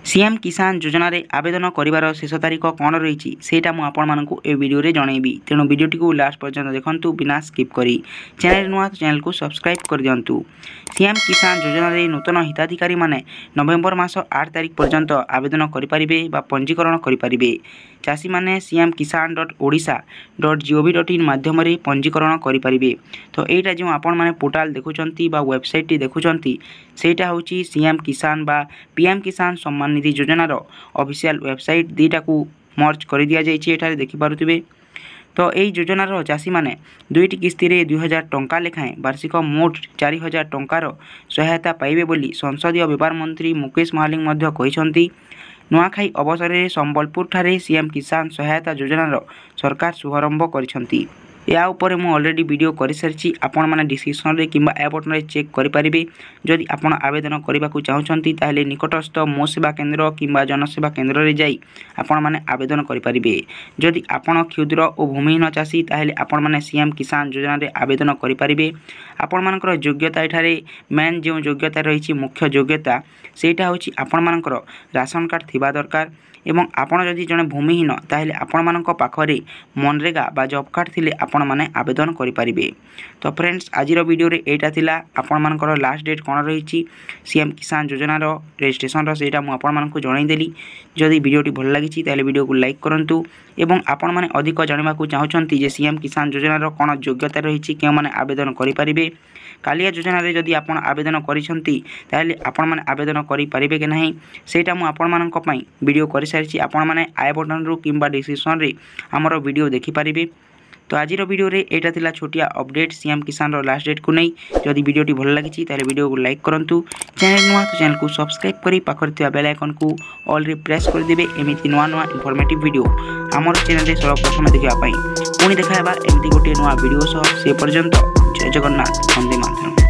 CM किसान योजना रे आवेदन करिवार शेष तारीख कौन रही सेटा मु आपण मानकु ए वीडियो रे जनइबी। तेणु वीडियोटी को लास्ट पर्यंत देखंतु बिना स्किप करी। चैनल नुआ तो चैनल को सब्सक्राइब कर दियंतु। सीएम किसान योजना रे नूतन हिताधिकारी माने नवेम्बर मास 8 तारीख पर्यंत आवेदन करि परिबे बा पंजीकरण करि परिबे। चाषी माने cm-kisan.odisha.gov.in माध्यम रे पंजीकरण करि परिबे। तो एटा जो आपण माने पोर्टल देखुचंती बा वेबसाइट टी देखुचंती सेटा होची सीएम किसान बा पीएम किसान सम्मान निधि योजना रो ऑफिशियल वेबसाइट दीटा को मर्ज कर दिया जाइए। एठारे देखि पारुथिबे। तो यही योजनार चाषी मैंने दुईटी किस्ती 2000 टंका लेखाएं वार्षिक मोट 4000 टंकार सहायता पाइबे बोली संसदीय व्यापार मंत्री मुकेश महालिंग मध्य कहिसंती। नुआखाई अवसर में संबलपुर ठारे सीएम किसान सहायता योजनार सरकार शुभारंभ करिसंती। या ऊपर मु ऑलरेडी वीडियो कर सारी आपण मैंने डिस्क्रिप्शन रे किंबा ए बटन रे चेक करि परिबे। जदि आपण आवेदन करबा को चाहउछंती ताहेले निकटस्थ मो सेवा केंद्र किंबा जनसेवा केंद्र रे जाई आपण माने आवेदन करि परिबे। जदि आपण क्षुद्र और भूमिहीन चाषी ताहेले आपण माने सीएम किसान योजना रे आवेदन करि परिबे। आपण मानकर योग्यता एठारे मेन जो योग्यता रही मुख्य योग्यता सेटा होची आपण मानकर राशन कार्ड थिबा दरकार एवं आपण जदि जने भूमिहीन ताहेले आपण मानक पाखरे मनरेगा बा जॉब कार्ड थिले आपण माने आवेदन करि परिबे। तो फ्रेंड्स आजिर वीडियो रे एटा थिला आपण मानकर लास्ट डेट कोन रही सीएम किसान योजना रो रजिस्ट्रेशन रो सेटा मु आपण मानकु जणाई देली। जदि वीडियोटी भल लागिछि ताहेले वीडियो को लाइक करंतु एवं आपण माने अधिक जानिबा को चाहउछंती जे सीएम किसान योजना रो कोन योग्यता रही के माने आवेदन करि परिबे। कालिया योजना रे जदि आपण आवेदन करिसंती ताहेले आपण माने आवेदन करि परिबे के नाही सेटा मु आपण मानक पई वीडियो करि सारिछि। आपण माने आई बटन रो किंबा डिस्क्रिप्शन रे हमरो वीडियो देखि परिबे। तो आजिर वीडियो रे एटा थिला छोटिया अपडेट सीएम किसान रो लास्ट डेट को नहीं। जदि वीडियोटी भल लागिछि ताहेले वीडियो को लाइक करंतु। चैनल नुआ तो चैनल को सब्सक्राइब करी पाखर थिया बेल आइकन को ऑल रे प्रेस कर देबे। एमिति नुआ नुआ इन्फॉर्मेटिव वीडियो हमर चैनल रे सर्वप्रथम देखिबा पई पुनी देखाबा एमिति गोटे नुआ वीडियो सह से पर्यंत जय जगन्नाथ वंदे मातरम।